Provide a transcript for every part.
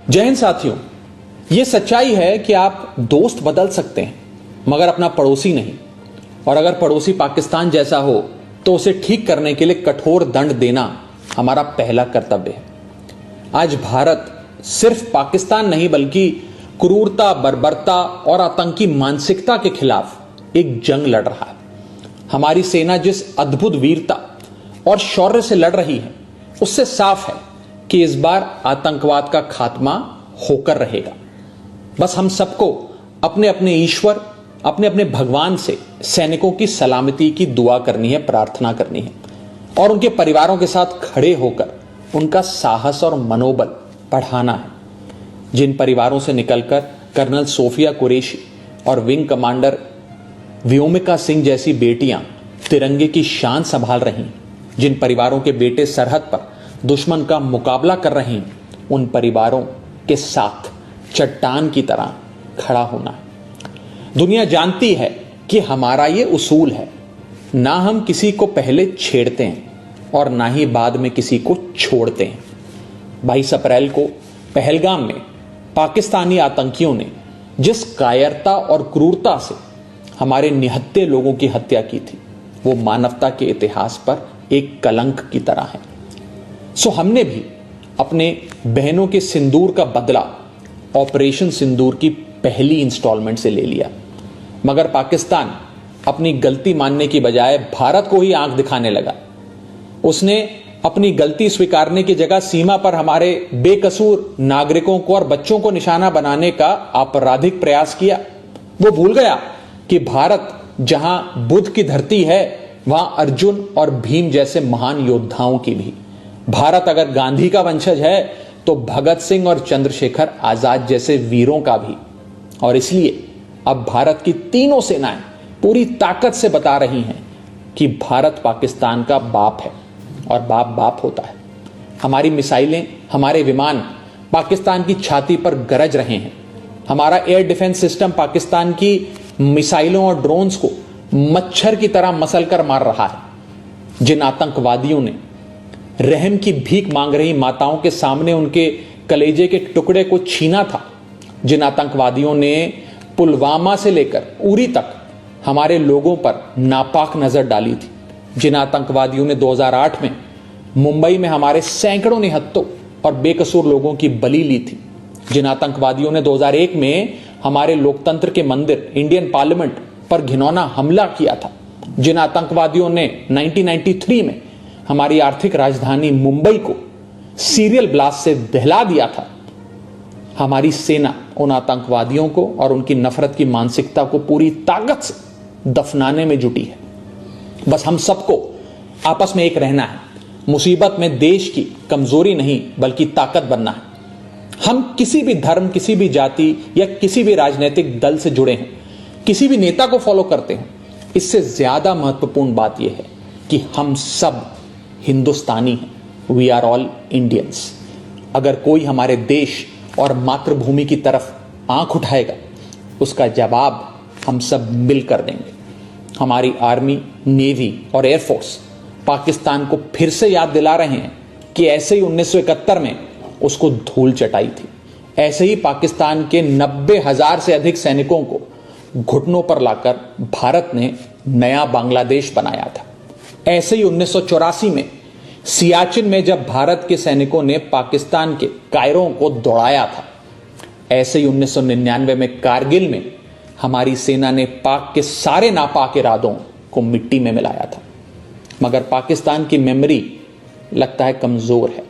जय हिंद साथियों, यह सच्चाई है कि आप दोस्त बदल सकते हैं मगर अपना पड़ोसी नहीं। और अगर पड़ोसी पाकिस्तान जैसा हो तो उसे ठीक करने के लिए कठोर दंड देना हमारा पहला कर्तव्य है। आज भारत सिर्फ पाकिस्तान नहीं बल्कि क्रूरता, बर्बरता और आतंकी मानसिकता के खिलाफ एक जंग लड़ रहा है। हमारी सेना जिस अद्भुत वीरता और शौर्य से लड़ रही है उससे साफ है कि इस बार आतंकवाद का खात्मा होकर रहेगा। बस हम सबको अपने अपने ईश्वर, अपने अपने भगवान से सैनिकों की सलामती की दुआ करनी है, प्रार्थना करनी है और उनके परिवारों के साथ खड़े होकर उनका साहस और मनोबल बढ़ाना है। जिन परिवारों से निकलकर कर्नल सोफिया कुरैशी और विंग कमांडर व्योमिका सिंह जैसी बेटियां तिरंगे की शान संभाल रही, जिन परिवारों के बेटे सरहद पर दुश्मन का मुकाबला कर रहे हैं, उन परिवारों के साथ चट्टान की तरह खड़ा होना है। दुनिया जानती है कि हमारा ये उसूल है, ना हम किसी को पहले छेड़ते हैं और ना ही बाद में किसी को छोड़ते हैं। 22 अप्रैल को पहलगाम में पाकिस्तानी आतंकियों ने जिस कायरता और क्रूरता से हमारे निहत्थे लोगों की हत्या की थी, वो मानवता के इतिहास पर एक कलंक की तरह है। सो हमने भी अपने बहनों के सिंदूर का बदला ऑपरेशन सिंदूर की पहली इंस्टॉलमेंट से ले लिया, मगर पाकिस्तान अपनी गलती मानने की बजाय भारत को ही आंख दिखाने लगा। उसने अपनी गलती स्वीकारने की जगह सीमा पर हमारे बेकसूर नागरिकों को और बच्चों को निशाना बनाने का आपराधिक प्रयास किया। वो भूल गया कि भारत जहां बुद्ध की धरती है वहां अर्जुन और भीम जैसे महान योद्धाओं की भी। भारत अगर गांधी का वंशज है तो भगत सिंह और चंद्रशेखर आजाद जैसे वीरों का भी। और इसलिए अब भारत की तीनों सेनाएं पूरी ताकत से बता रही हैं कि भारत पाकिस्तान का बाप है और बाप बाप होता है। हमारी मिसाइलें, हमारे विमान पाकिस्तान की छाती पर गरज रहे हैं। हमारा एयर डिफेंस सिस्टम पाकिस्तान की मिसाइलों और ड्रोन्स को मच्छर की तरह मसलकर मार रहा है। जिन आतंकवादियों ने रहम की भीख मांग रही माताओं के सामने उनके कलेजे के टुकड़े को छीना था, जिन आतंकवादियों ने पुलवामा से लेकर उरी तक हमारे लोगों पर नापाक नजर डाली थी, जिन आतंकवादियों ने 2008 में मुंबई में हमारे सैकड़ों निहत्थों और बेकसूर लोगों की बलि ली थी, जिन आतंकवादियों ने 2001 में हमारे लोकतंत्र के मंदिर इंडियन पार्लियामेंट पर घिनौना हमला किया था, जिन आतंकवादियों ने 1993 में हमारी आर्थिक राजधानी मुंबई को सीरियल ब्लास्ट से दहला दिया था, हमारी सेना उन आतंकवादियों को और उनकी नफरत की मानसिकता को पूरी ताकत से दफनाने में जुटी है। बस हम सबको आपस में एक रहना है। मुसीबत में देश की कमजोरी नहीं बल्कि ताकत बनना है। हम किसी भी धर्म, किसी भी जाति या किसी भी राजनीतिक दल से जुड़े हैं, किसी भी नेता को फॉलो करते हैं, इससे ज्यादा महत्वपूर्ण बात यह है कि हम सब हिंदुस्तानी हैं। We are all Indians. अगर कोई हमारे देश और मातृभूमि की तरफ आंख उठाएगा उसका जवाब हम सब मिलकर देंगे। हमारी आर्मी, नेवी और एयरफोर्स पाकिस्तान को फिर से याद दिला रहे हैं कि ऐसे ही 1971 में उसको धूल चटाई थी, ऐसे ही पाकिस्तान के 90,000 से अधिक सैनिकों को घुटनों पर लाकर भारत ने नया बांग्लादेश बनाया था। ऐसे ही 1984 में सियाचिन में जब भारत के सैनिकों ने पाकिस्तान के कायरों को दौड़ाया था, ऐसे ही 1999 में कारगिल में हमारी सेना ने पाक के सारे नापाक इरादों को मिट्टी में मिलाया था। मगर पाकिस्तान की मेमोरी लगता है कमजोर है,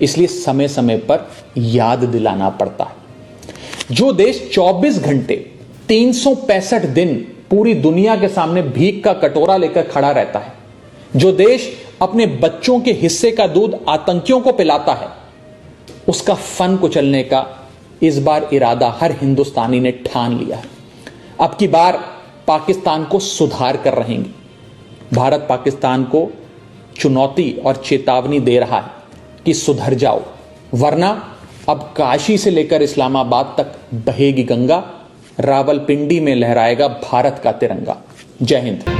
इसलिए समय समय पर याद दिलाना पड़ता है। जो देश 24 घंटे 365 दिन पूरी दुनिया के सामने भीख का कटोरा लेकर खड़ा रहता है, जो देश अपने बच्चों के हिस्से का दूध आतंकियों को पिलाता है, उसका फन कुचलने का इस बार इरादा हर हिंदुस्तानी ने ठान लिया है। अब की बार पाकिस्तान को सुधार कर रहेंगे। भारत पाकिस्तान को चुनौती और चेतावनी दे रहा है कि सुधर जाओ, वरना अब काशी से लेकर इस्लामाबाद तक बहेगी गंगा, रावलपिंडी में लहराएगा भारत का तिरंगा। जय हिंद।